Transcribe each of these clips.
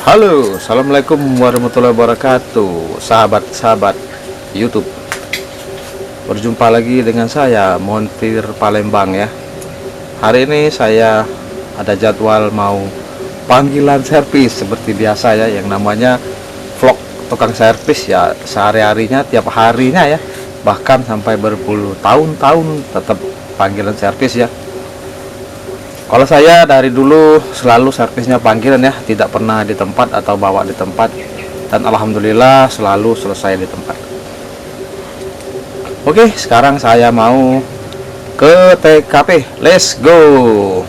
Halo, assalamualaikum warahmatullahi wabarakatuh, sahabat-sahabat YouTube. Berjumpa lagi dengan saya, Montir Palembang ya. Hari ini saya ada jadwal mau panggilan servis seperti biasa ya, yang namanya vlog tukang servis ya, sehari-harinya, tiap harinya ya, bahkan sampai berpuluh tahun-tahun tetap panggilan servis ya. Kalau saya dari dulu selalu servisnya panggilan ya, tidak pernah di tempat atau bawa di tempat, dan alhamdulillah selalu selesai di tempat. Oke, sekarang saya mau ke TKP. Let's go.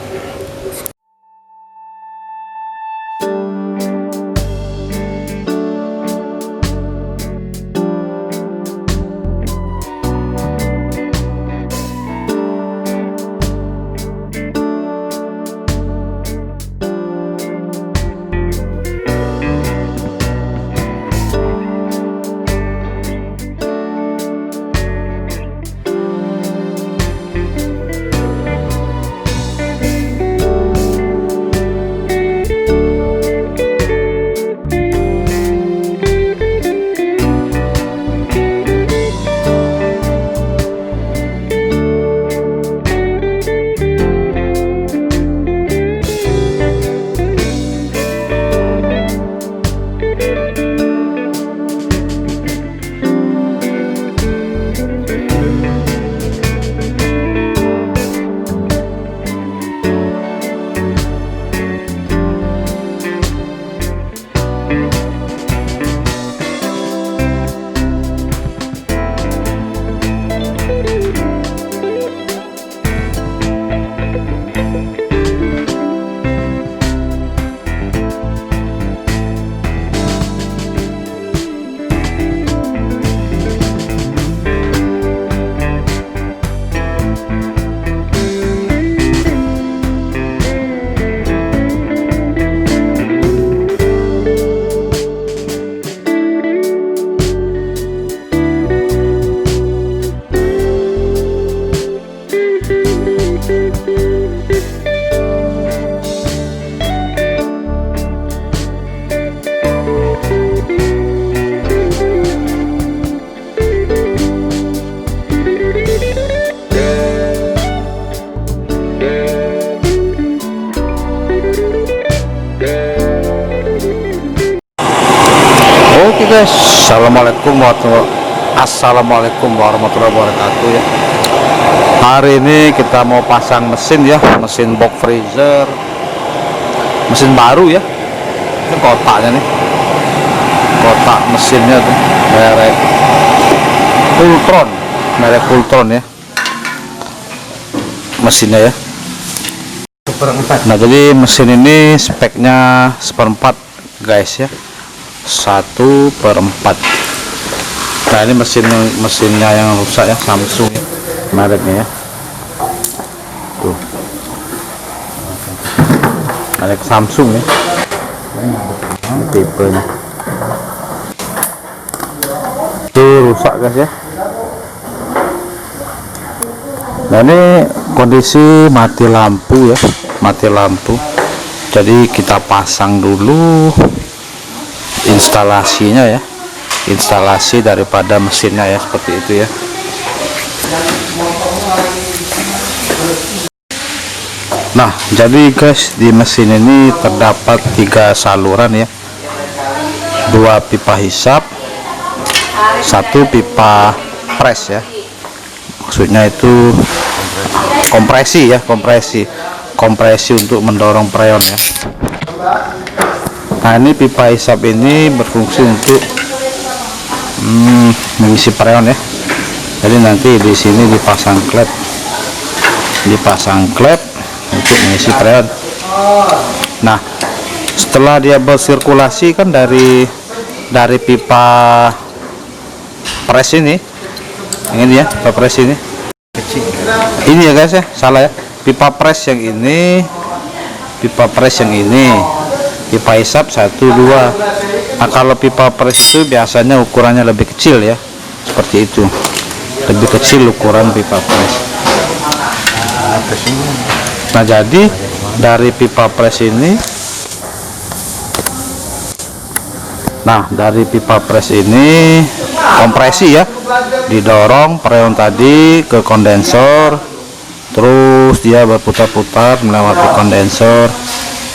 Oke guys, assalamualaikum warahmatullahi wabarakatuh ya. Hari ini kita mau pasang mesin ya, mesin box freezer, mesin baru ya. Ini kotaknya nih, kotak mesinnya tuh merek Kultron ya, mesinnya ya. Nah jadi mesin ini speknya 1/4 guys ya, 1/4. Nah ini mesinnya yang rusak ya, Samsung ya, mereknya ya. Tuh, merek Samsung ya, tipenya. Tuh rusak guys ya. Nah ini kondisi mati lampu ya, mati lampu. Jadi kita pasang dulu instalasinya ya, instalasi daripada mesinnya ya, seperti itu ya. Nah jadi guys, di mesin ini terdapat 3 saluran ya, 2 pipa hisap, 1 pipa pres ya, maksudnya itu kompresi ya, kompresi untuk mendorong freon ya. Nah ini pipa hisap ini berfungsi untuk mengisi freon ya. Jadi nanti di sini dipasang klep untuk mengisi freon. Nah setelah dia bersirkulasi kan dari pipa pres ini, yang ini ya, pipa pres ini ya guys ya, salah ya, pipa pres yang ini, pipa hisap 1, 2. Nah kalau pipa pres itu biasanya ukurannya lebih kecil ya, seperti itu, lebih kecil ukuran pipa pres. Nah jadi dari pipa pres ini Nah, dari pipa pres ini kompresi ya, didorong freon tadi ke kondensor, terus dia berputar-putar melewati kondensor.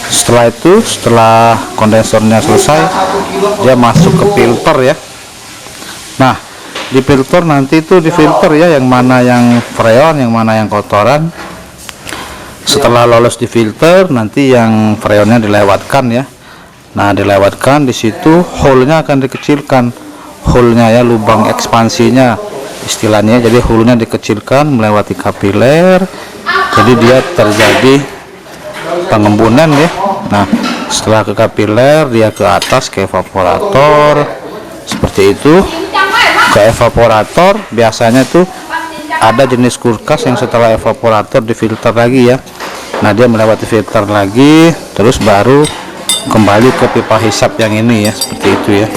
Setelah itu, setelah kondensornya selesai, dia masuk ke filter ya. Nah, di filter nanti itu difilter ya, yang mana yang freon, yang mana yang kotoran. Setelah lolos di filter, nanti yang freonnya dilewatkan ya. Nah, dilewatkan di situ, hole-nya akan dikecilkan. Hole-nya ya, lubang ekspansinya istilahnya. Jadi hole-nya dikecilkan melewati kapiler. Jadi dia terjadi pengembunan ya. Nah, setelah ke kapiler, dia ke atas ke evaporator. Seperti itu. Ke evaporator biasanya tuh ada jenis kulkas yang setelah evaporator difilter lagi ya. Nah, dia melewati filter lagi, terus baru kembali ke pipa hisap yang ini ya, seperti itu ya.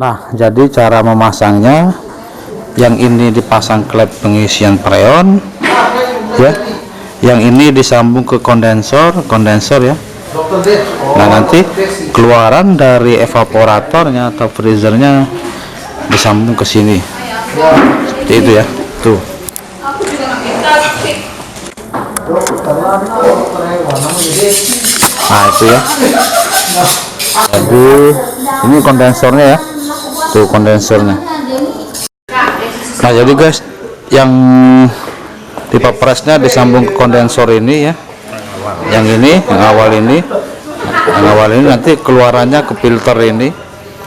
Nah, jadi cara memasangnya, yang ini dipasang klep pengisian freon ya, yang ini disambung ke kondensor ya. Nah, nanti keluaran dari evaporatornya atau freezernya disambung ke sini, seperti itu ya. Tuh. Nah, itu ya. Jadi ini kondensornya ya. Tuh kondensornya. Nah, jadi guys, yang pipa presnya disambung ke kondensor ini ya. Yang ini, yang awal ini nanti keluarannya ke filter ini.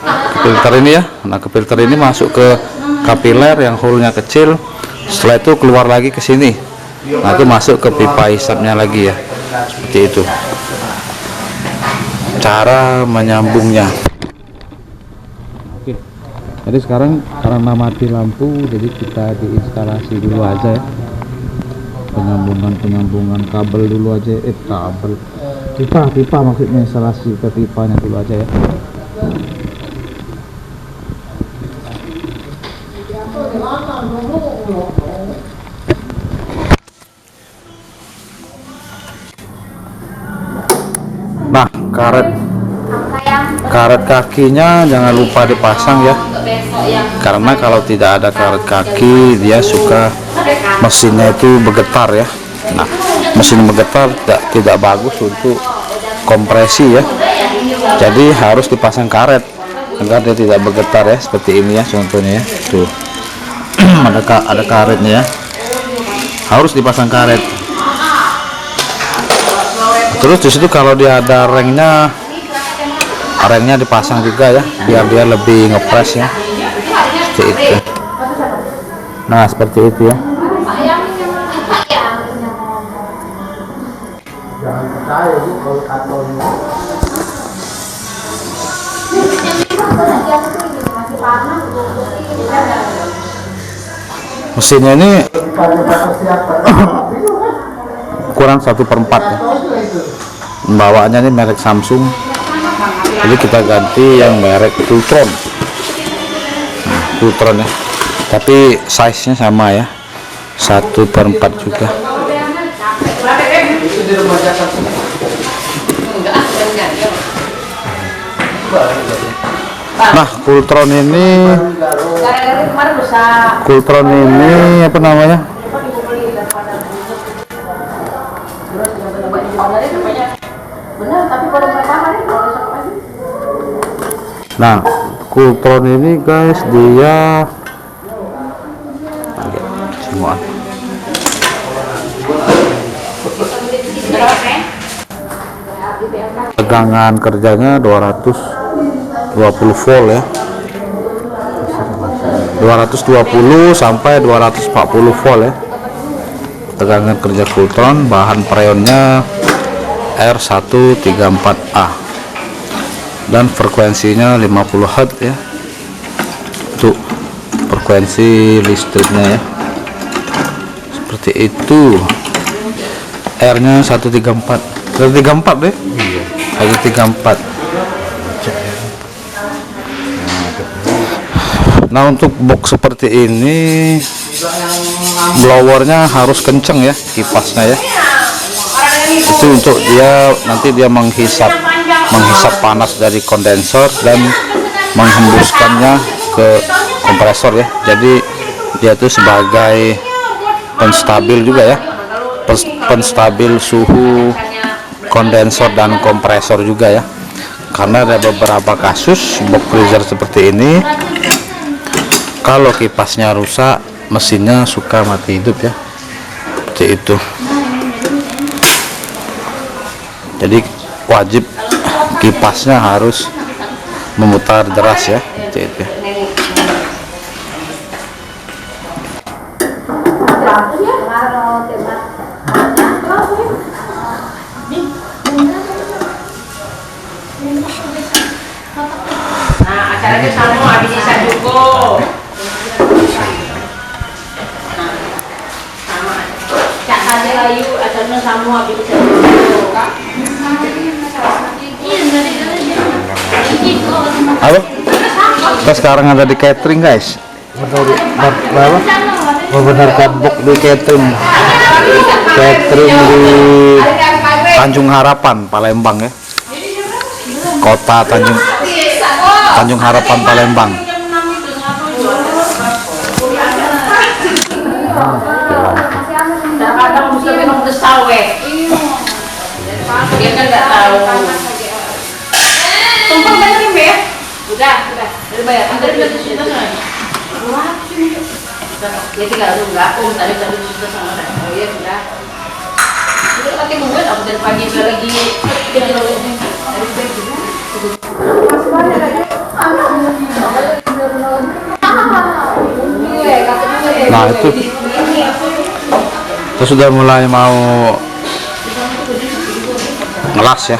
Ke filter ini ya. Nah, ke filter ini masuk ke kapiler yang hole-nya kecil. Setelah itu keluar lagi ke sini. Nah, itu masuk ke pipa hisapnya lagi ya, seperti itu cara menyambungnya. Oke, jadi sekarang karena mati lampu, jadi kita diinstalasi dulu aja ya, penyambungan kabel dulu aja, kabel pipa maksudnya, instalasi ke pipanya dulu aja ya. Nah, karet kakinya jangan lupa dipasang ya, karena kalau tidak ada karet kaki dia suka mesinnya itu bergetar ya. Nah, mesin bergetar tidak bagus untuk kompresi ya, jadi harus dipasang karet agar dia tidak bergetar ya, seperti ini ya contohnya ya. Tuh ada karetnya ya, harus dipasang karet. Terus disitu kalau dia ada ringnya dipasang juga ya, biar dia lebih ngepres ya, seperti itu. Nah, seperti itu ya. Mesinnya ini ukuran 1/4 ya. Bawaannya ini merek Samsung, jadi kita ganti yang merek Kultron. Kultron ya, tapi size nya sama ya, 1/4 juga. Nah, Kultron ini apa namanya? Nah, Kultron ini guys, dia semua tegangan kerjanya 220 volt ya, 220 sampai 240 volt ya tegangan kerja Kultron. Bahan freonnya R134A dan frekuensinya 50 Hz ya. Itu frekuensi listriknya ya, seperti itu. R nya 134 deh. Iya, 134. Nah, untuk box seperti ini blowernya harus kenceng ya, kipasnya ya. Itu untuk dia nanti dia menghisap menghisap panas dari kondensor dan menghembuskannya ke kompresor ya. Jadi dia tuh sebagai penstabil juga ya, penstabil suhu kondensor dan kompresor juga ya. Karena ada beberapa kasus box freezer seperti ini, kalau kipasnya rusak mesinnya suka mati hidup ya, seperti itu. Jadi wajib kipasnya harus memutar deras ya, seperti itu. Nah, acaranya sama habis isa juga. Sama. Cak saja layu acaranya sama habis isa juga. Halo, kita sekarang ada di catering guys. Membenarkan box di catering di Tanjung Harapan, Palembang ya. Kota Tanjung Harapan, Palembang. Kadang mesti minum desawe. Dia kan nggak tahu. Tumpang bayarin ya? Udah. Udah bayar. Antar kita di situ kan. Ya tinggal enggak. Tadi sudah sama. Oh iya sudah. Udah pakai mungkin aku dari pagi lagi. Nah itu sudah mulai mau ngelas ya.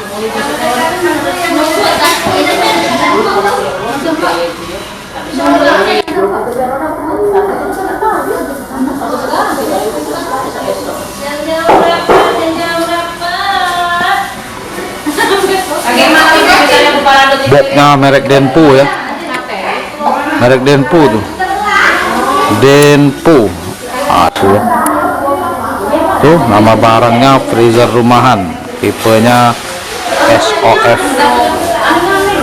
Boxnya merek Denpu ya, merek Denpu tuh, Denpu. Tuh nama barangnya freezer rumahan, tipenya SOF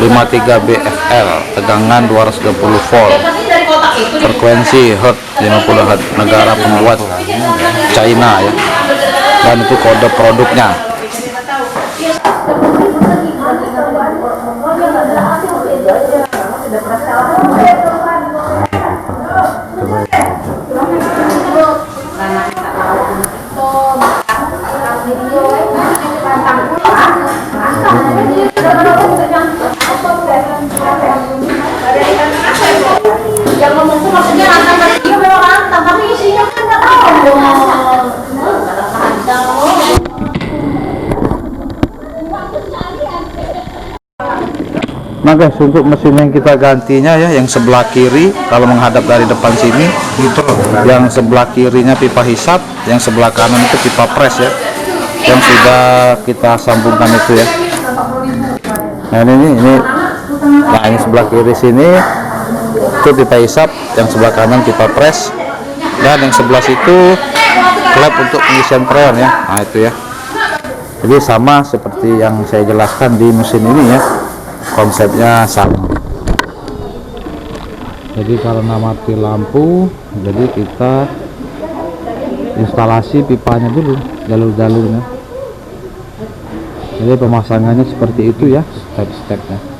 53BFL, tegangan 220 volt, frekuensi Hz 50 Hz, negara pembuat China ya, dan itu kode produknya. Yang ngomong tuh maksudnya rantang dari dia memang rantang, tapi isinya kan nggak tahu. Nah guys, untuk mesin yang kita gantinya ya, yang sebelah kiri kalau menghadap dari depan sini, yang sebelah kirinya pipa hisap, yang sebelah kanan itu pipa pres ya, yang sudah kita sambungkan itu ya. Nah nah ini sebelah kiri sini itu pipa hisap, yang sebelah kanan pipa pres, dan yang sebelah situ klep untuk pengisian freon ya. Nah itu ya, jadi sama seperti yang saya jelaskan di mesin ini ya, konsepnya sama. Jadi karena mati lampu, jadi kita instalasi pipanya dulu, jalur-jalurnya. Jadi pemasangannya seperti itu ya, step-stepnya.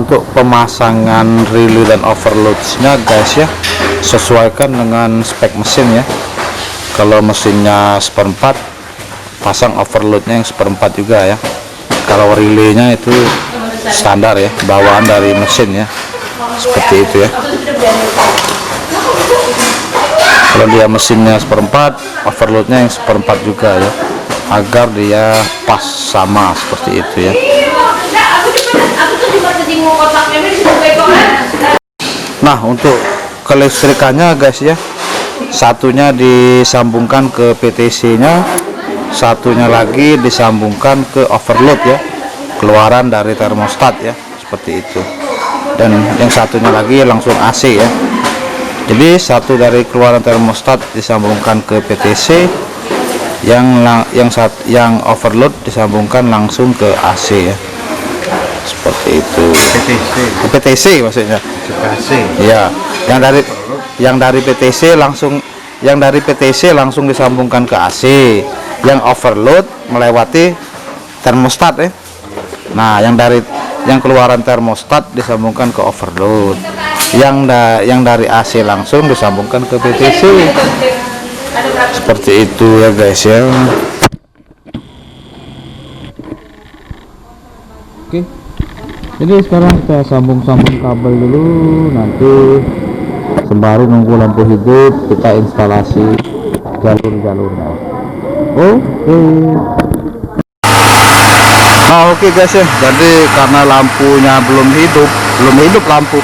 Untuk pemasangan relay dan overloadsnya guys ya, sesuaikan dengan spek mesin ya. Kalau mesinnya 1/4, pasang overloadnya yang 1/4 juga ya. Kalau relaynya itu standar ya, bawaan dari mesin ya, seperti itu ya. Kalau dia mesinnya 1/4, overloadnya yang 1/4 juga ya, agar dia pas sama seperti itu ya. Nah untuk kelistrikannya guys ya, satunya disambungkan ke PTC nya, satunya lagi disambungkan ke overload ya, keluaran dari termostat ya, seperti itu. dan yang satunya lagi langsung AC ya. Jadi satu dari keluaran termostat disambungkan ke PTC, yang overload disambungkan langsung ke AC ya. Seperti itu. PTC maksudnya. Iya, yang dari PTC langsung disambungkan ke AC, yang overload melewati termostat ya. Nah, yang keluaran termostat disambungkan ke overload, yang dari AC langsung disambungkan ke PTC. Seperti itu ya guys ya. Oke, jadi sekarang kita sambung kabel dulu, nanti sembari nunggu lampu hidup kita instalasi jalurnya. Oke. Nah oke guys ya, jadi karena lampunya belum hidup lampu,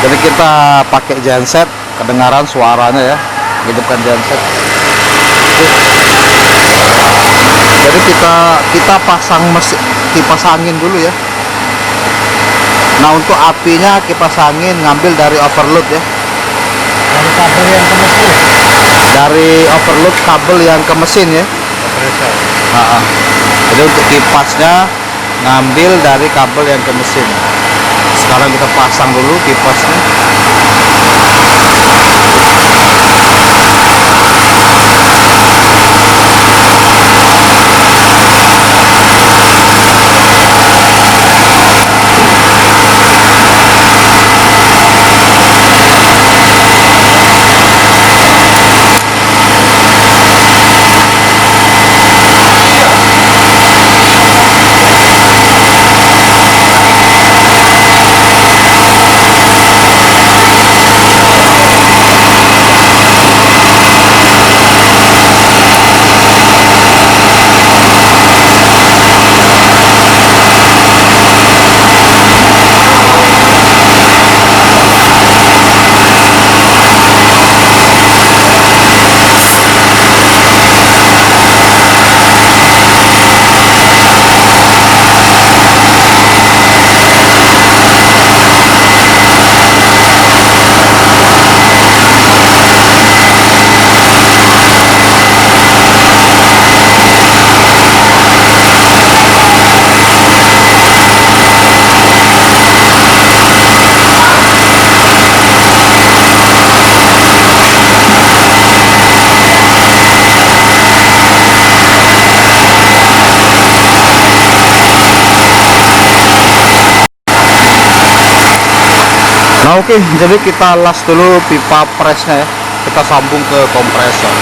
jadi kita pakai genset, kedengaran suaranya ya, hidupkan genset. Jadi kita pasang kipas angin dulu ya. Nah untuk apinya kipas angin ngambil dari overload ya, dari overload kabel yang ke mesin ya. Jadi untuk kipasnya ngambil dari kabel yang ke mesin. Sekarang kita pasang dulu kipasnya. Nah oke, jadi kita las dulu pipa presnya ya, kita sambung ke kompresor.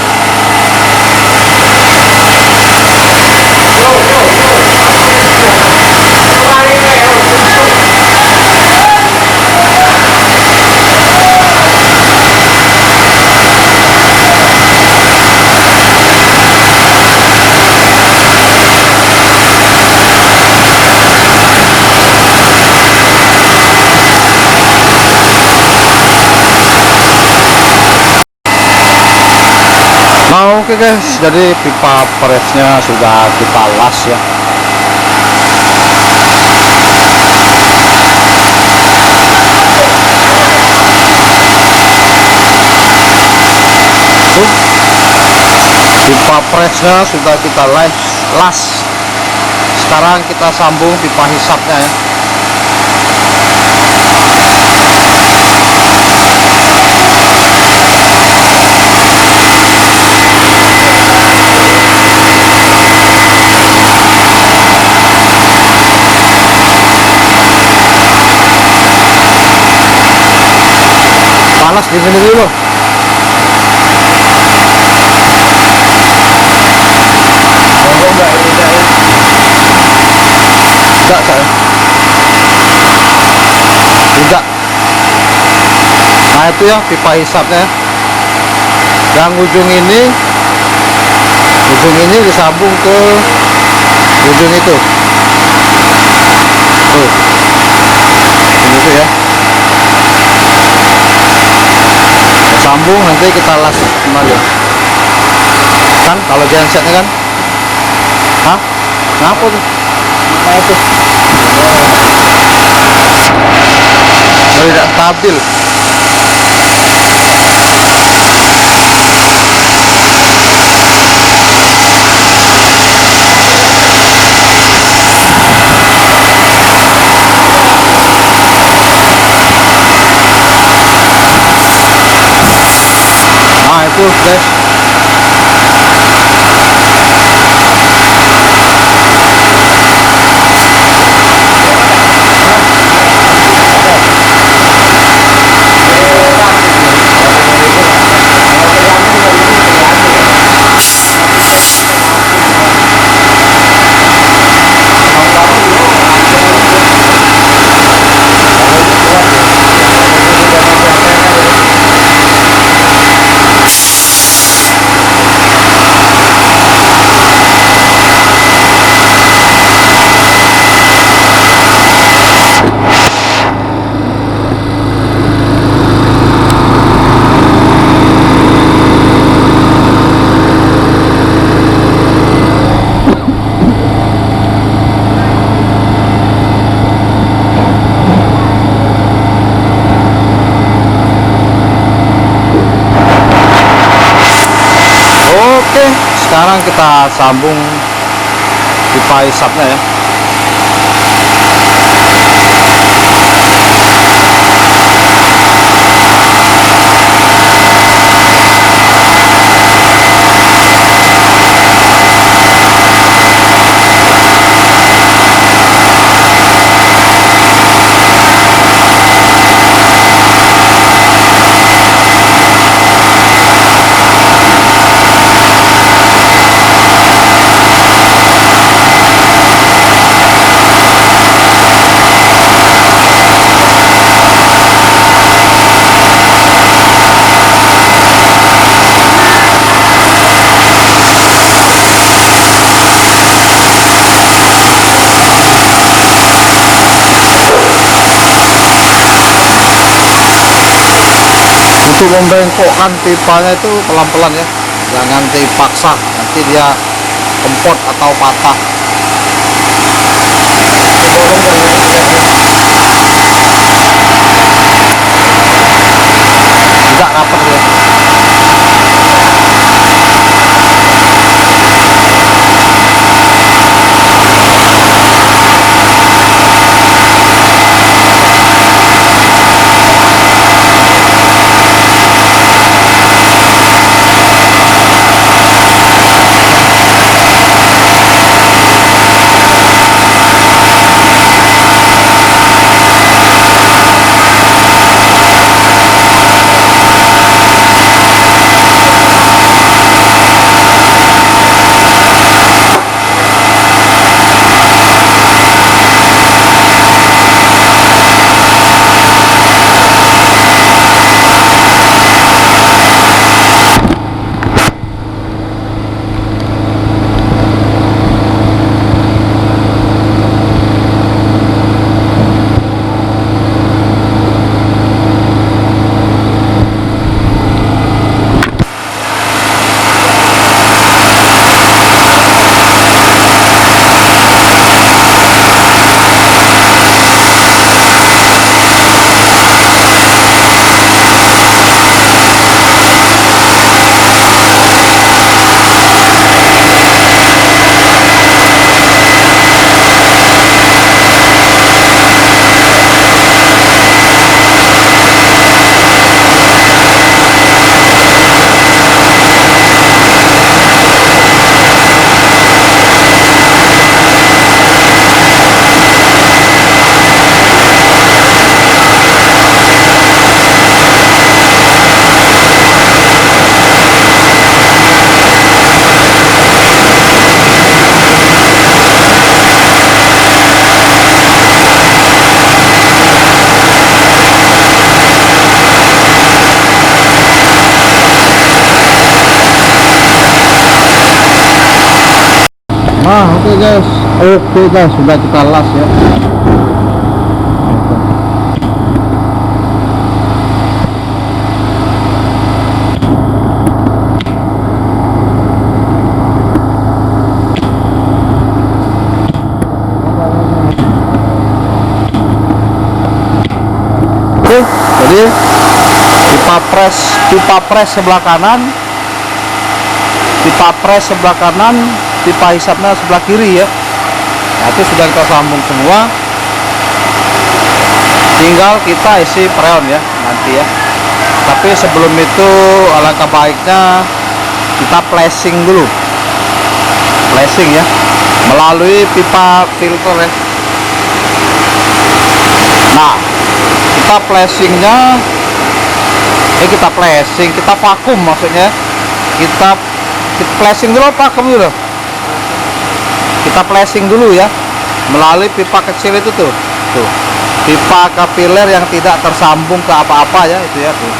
Nah oke guys, jadi pipa presnya sudah kita las ya. Pipa presnya sudah kita las. Sekarang kita sambung pipa hisapnya ya. Panas di sini dulu. Enggak saya. Tidak. Nah itu ya pipa hisapnya. Yang ujung ini disambung ke ujung itu. Tuh. Gitu ya. Sambung, nanti kita las kembali kan kalau gensetnya kan. Hah? Kenapa tuh? Nah itu tidak stabil. Nah itu guys, oke, sekarang kita sambung pipa hisapnya ya. Untuk membengkokkan pipanya itu pelan-pelan ya, jangan dipaksa, nanti dia kempot atau patah. Tidak rapat ya. Nah oke guys, sudah kita las ya. Oke, Jadi pipa pres sebelah kanan, pipa hisapnya sebelah kiri ya. Nah, itu sudah kita sambung semua. Tinggal kita isi freon ya nanti ya. Tapi sebelum itu alangkah baiknya kita flashing dulu. Flashing ya melalui pipa filter ya. Nah, kita kita vakum maksudnya. Kita flashing dulu, vakum dulu. Kita flashing dulu ya melalui pipa kecil itu tuh. Pipa kapiler yang tidak tersambung ke apa-apa ya, itu ya tuh.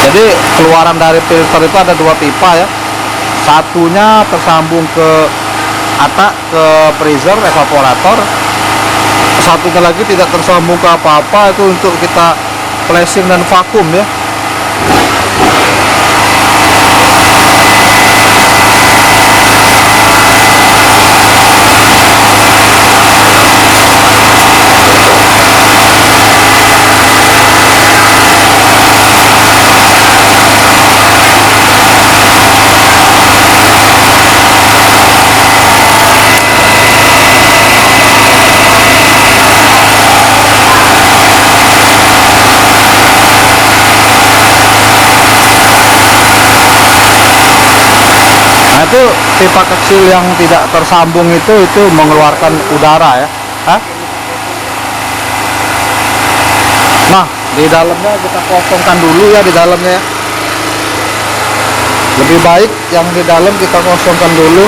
Jadi keluaran dari filter itu ada dua pipa ya. Satunya tersambung ke atap, ke freezer evaporator. Satunya lagi tidak tersambung ke apa-apa, itu untuk kita flashing dan vakum ya. Nah, itu pipa kecil yang tidak tersambung itu mengeluarkan udara ya. Nah, di dalamnya kita kosongkan dulu ya, di dalamnya ya. Lebih baik yang di dalam kita kosongkan dulu.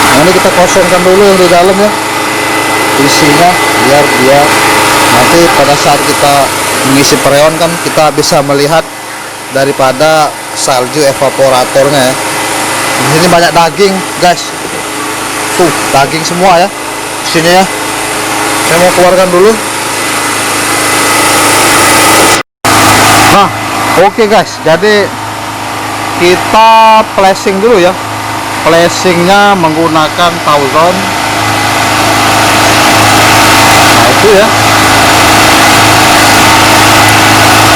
Nah, ini kita kosongkan dulu yang di dalam ya, isinya, biar dia nanti pada saat kita mengisi freon kan kita bisa melihat daripada salju evaporatornya ya. Di sini banyak daging guys, tuh daging semua ya di sini ya. Saya mau keluarkan dulu. Nah, oke guys, jadi kita flashing dulu ya. Flashingnya menggunakan Tauson. Nah, itu ya,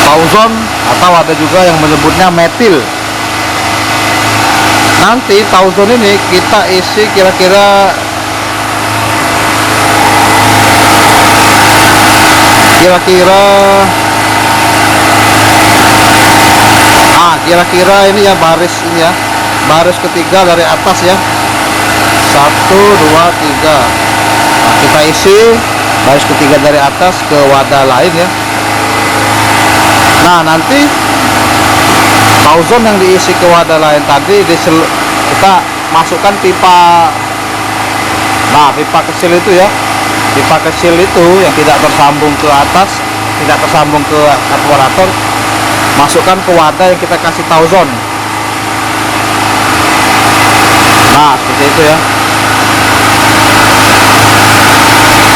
Tauson, atau ada juga yang menyebutnya metil. Nanti Tauson ini kita isi kira-kira ini ya, baris ini ya, baris ketiga dari atas ya, 1, 2, 3. Nah, kita isi baris ketiga dari atas ke wadah lain ya. Nah, nanti Tauson yang diisi ke wadah lain tadi kita masukkan pipa. Nah, pipa kecil itu ya, pipa kecil itu yang tidak tersambung ke atas, tidak tersambung ke evaporator, masukkan ke wadah yang kita kasih Tauson. Nah, seperti itu ya.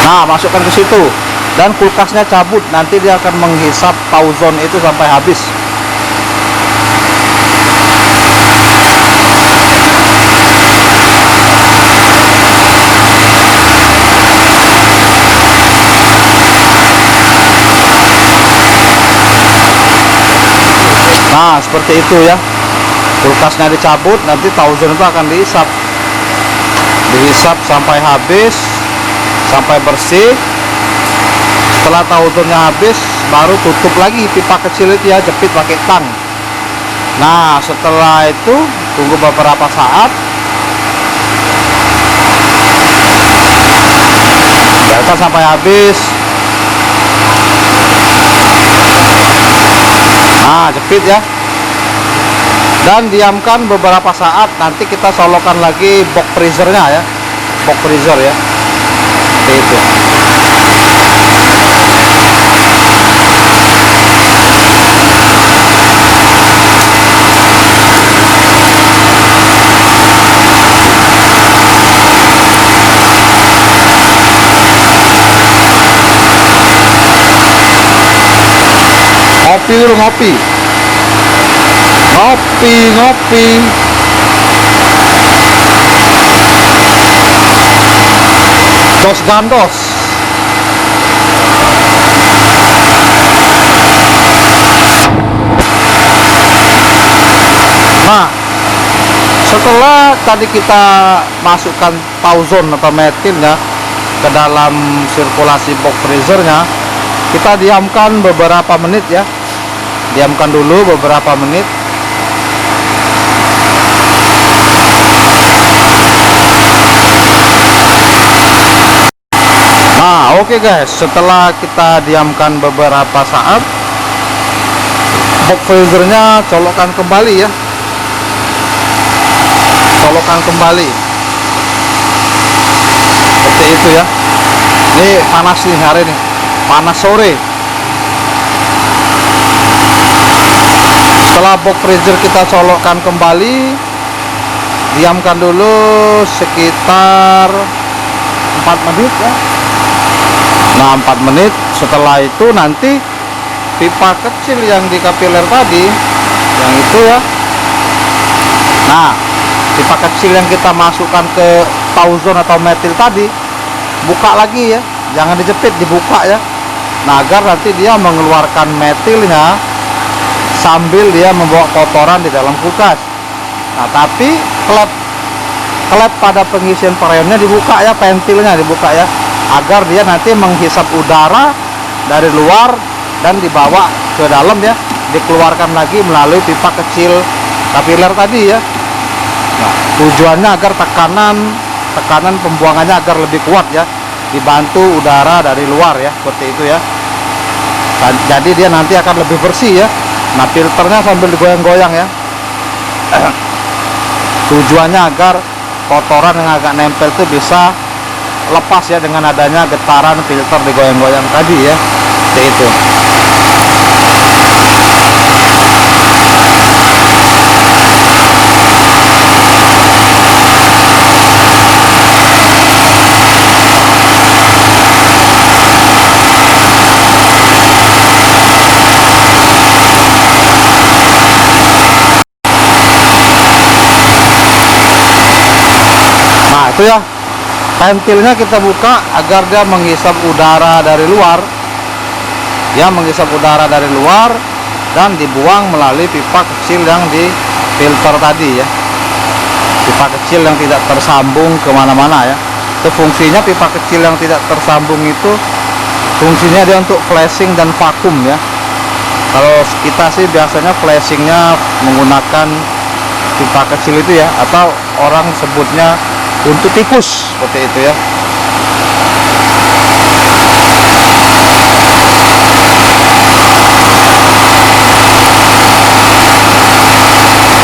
Nah, masukkan ke situ dan kulkasnya cabut, nanti dia akan menghisap Tauson itu sampai habis. Nah, seperti itu ya. Kulkasnya dicabut, nanti Tauson itu akan dihisap sampai habis, sampai bersih. Setelah Tausonnya habis, baru tutup lagi pipa kecil itu ya, jepit pakai tang. Nah, setelah itu tunggu beberapa saat, biarkan sampai habis. Nah, jepit ya, dan diamkan beberapa saat. Nanti kita solokan lagi box freezernya ya, box freezer ya, seperti itu. Ngopi dulu, ngopi. ngopi. Dos gandos. Nah, setelah tadi kita masukkan tauzon atau metil ya ke dalam sirkulasi box freezernya, kita diamkan beberapa menit ya. Diamkan dulu beberapa menit. Nah, oke guys, setelah kita diamkan beberapa saat, box freezernya colokkan kembali ya. Colokkan kembali. Seperti itu ya. Ini panas nih hari ini. Panas sore. Setelah box freezer kita colokkan kembali, diamkan dulu sekitar 4 menit ya. Nah, 4 menit. Setelah itu nanti pipa kecil yang di kapiler tadi, yang itu ya, nah pipa kecil yang kita masukkan ke tauzon atau metil tadi, buka lagi ya, jangan dijepit, dibuka ya. Nah, agar nanti dia mengeluarkan metilnya sambil dia membawa kotoran di dalam kulkas. Nah, tapi klep pada pengisian freonnya dibuka ya, ventilnya dibuka ya, agar dia nanti menghisap udara dari luar dan dibawa ke dalam ya, dikeluarkan lagi melalui pipa kecil kapiler tadi ya. Nah, tujuannya agar tekanan pembuangannya agar lebih kuat ya, dibantu udara dari luar ya, seperti itu ya. Jadi dia nanti akan lebih bersih ya. Nah, filternya sambil digoyang-goyang ya. Tujuannya agar kotoran yang agak nempel itu bisa lepas ya dengan adanya getaran filter digoyang-goyang tadi ya, seperti itu. Nah, itu ya, ventilnya kita buka agar dia menghisap udara dari luar ya, menghisap udara dari luar dan dibuang melalui pipa kecil yang di filter tadi ya, pipa kecil yang tidak tersambung kemana-mana ya. Itu fungsinya, pipa kecil yang tidak tersambung itu fungsinya dia untuk flashing dan vakum ya. Kalau kita sih biasanya flashingnya menggunakan pipa kecil itu ya, atau orang sebutnya untuk tikus, seperti itu ya.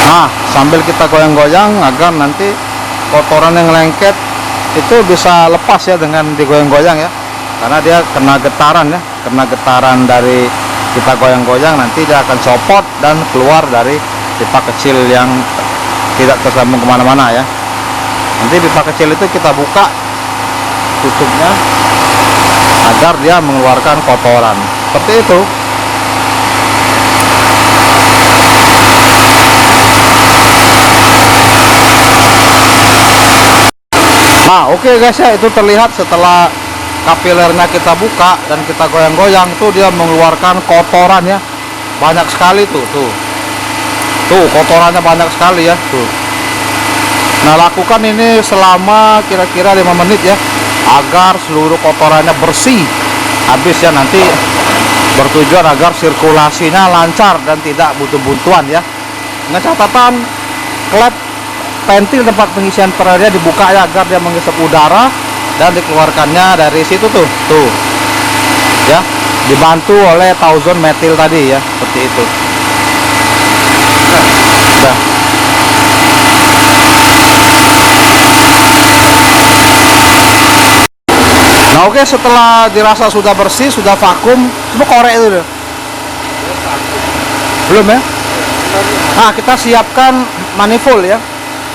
Nah, sambil kita goyang-goyang agar nanti kotoran yang lengket itu bisa lepas ya dengan digoyang-goyang ya, karena dia kena getaran ya, kena getaran dari kita goyang-goyang, nanti dia akan copot dan keluar dari pipa kecil yang tidak tersambung kemana-mana ya. Nanti pipa kecil itu kita buka tutupnya agar dia mengeluarkan kotoran, seperti itu. Nah, oke guys ya, itu terlihat setelah kapilernya kita buka dan kita goyang-goyang, tuh dia mengeluarkan kotoran ya, banyak sekali tuh kotorannya banyak sekali ya tuh. Nah, lakukan ini selama kira-kira 5 menit ya, agar seluruh kotorannya bersih habis ya. Nanti bertujuan agar sirkulasinya lancar dan tidak butuh buntuan ya. Dengan catatan, klep ventil tempat pengisian freonnya dibuka ya, agar dia menghisap udara dan dikeluarkannya dari situ tuh ya, dibantu oleh tauzon metil tadi ya, seperti itu. Nah, nah, oke, setelah dirasa sudah bersih, sudah vakum, coba korek itu deh. Belum ya? Nah, kita siapkan manifold ya.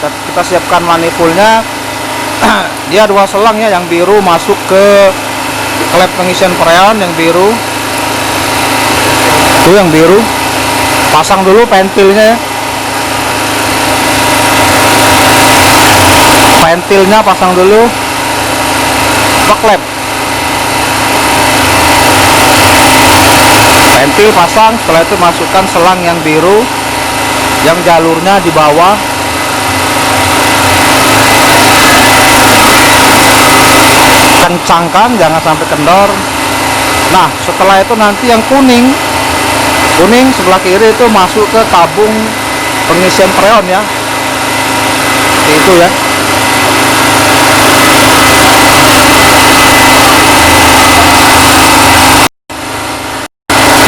Kita siapkan manifoldnya. Dia 2 selang ya, yang biru masuk ke klep pengisian freon yang biru. Itu yang biru. Pasang dulu ventilnya ya. ventilnya pasang dulu, baklep, ventil pasang. Setelah itu masukkan selang yang biru yang jalurnya di bawah, kencangkan jangan sampai kendor. Nah setelah itu nanti yang kuning sebelah kiri itu masuk ke tabung pengisian freon ya, itu ya.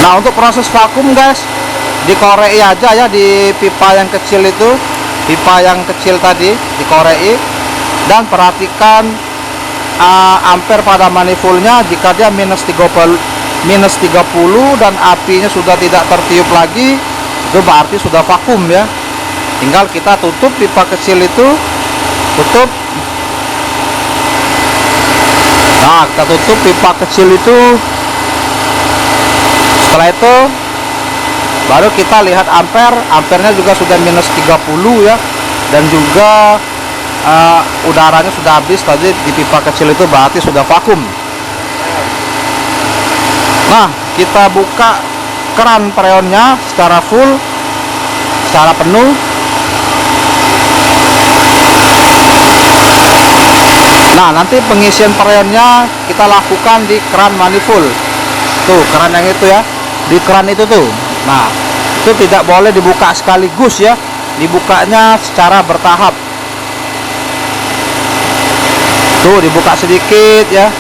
Nah untuk proses vakum guys, dikorei aja ya di pipa yang kecil itu, pipa yang kecil tadi dikorei, dan perhatikan ampere pada manifoldnya. Jika dia minus 30 dan apinya sudah tidak tertiup lagi, itu berarti sudah vakum ya. Tinggal kita tutup pipa kecil itu, tutup. Nah kita tutup pipa kecil itu. Setelah itu baru kita lihat ampernya juga sudah minus 30 ya, dan juga udaranya sudah habis tadi di pipa kecil itu, berarti sudah vakum. Nah kita buka keran freonnya secara full, secara penuh. Nah nanti pengisian freonnya kita lakukan di keran manifold tuh, keran yang itu ya, di keran itu tuh. Nah itu tidak boleh dibuka sekaligus ya, dibukanya secara bertahap. Tuh dibuka sedikit ya,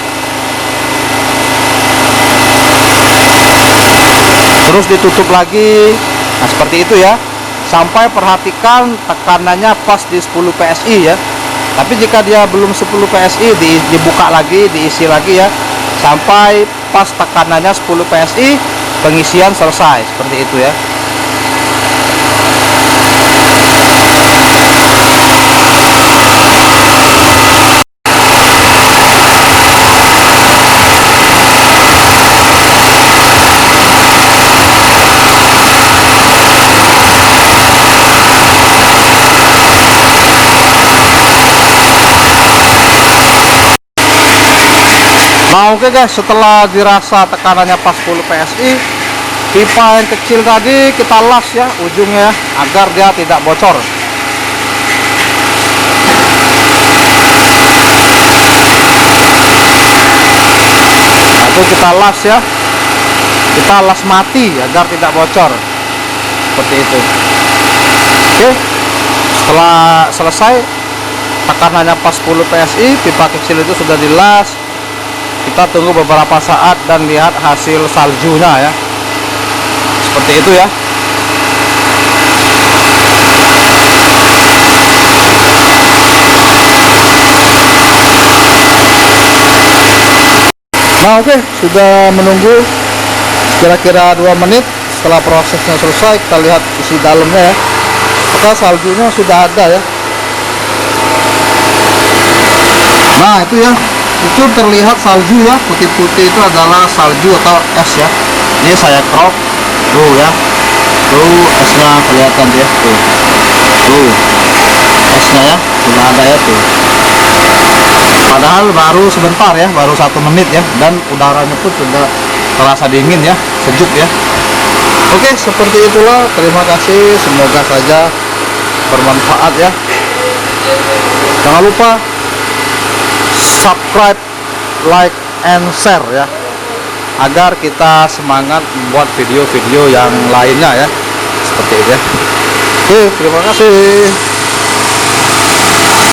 terus ditutup lagi. Nah seperti itu ya, sampai perhatikan tekanannya pas di 10 PSI ya. Tapi jika dia belum 10 PSI, dibuka lagi, diisi lagi ya, sampai pas tekanannya 10 PSI, pengisian selesai. Seperti itu ya. Nah oke guys, setelah dirasa tekanannya pas 10 PSI, pipa yang kecil tadi kita las ya ujungnya, agar dia tidak bocor. Nah, itu kita las ya, kita las mati agar tidak bocor, seperti itu. Oke, setelah selesai tekanannya pas 10 PSI, pipa kecil itu sudah dilas. Kita tunggu beberapa saat dan lihat hasil saljunya ya, seperti itu ya. Nah oke, sudah menunggu kira-kira 2 menit. Setelah prosesnya selesai, kita lihat isi dalamnya ya. Maka saljunya sudah ada ya. Nah itu ya, itu terlihat salju ya, putih-putih itu adalah salju atau es ya. Ini saya crop tuh ya, tuh esnya kelihatan ya, tuh esnya ya, sudah ada ya tuh. Padahal baru sebentar ya, baru 1 menit ya, dan udaranya pun sudah terasa dingin ya, sejuk ya. Oke, seperti itulah. Terima kasih, semoga saja bermanfaat ya. Jangan lupa subscribe, like, and share ya, agar kita semangat membuat video-video yang lainnya ya, seperti itu ya. Oke, terima kasih.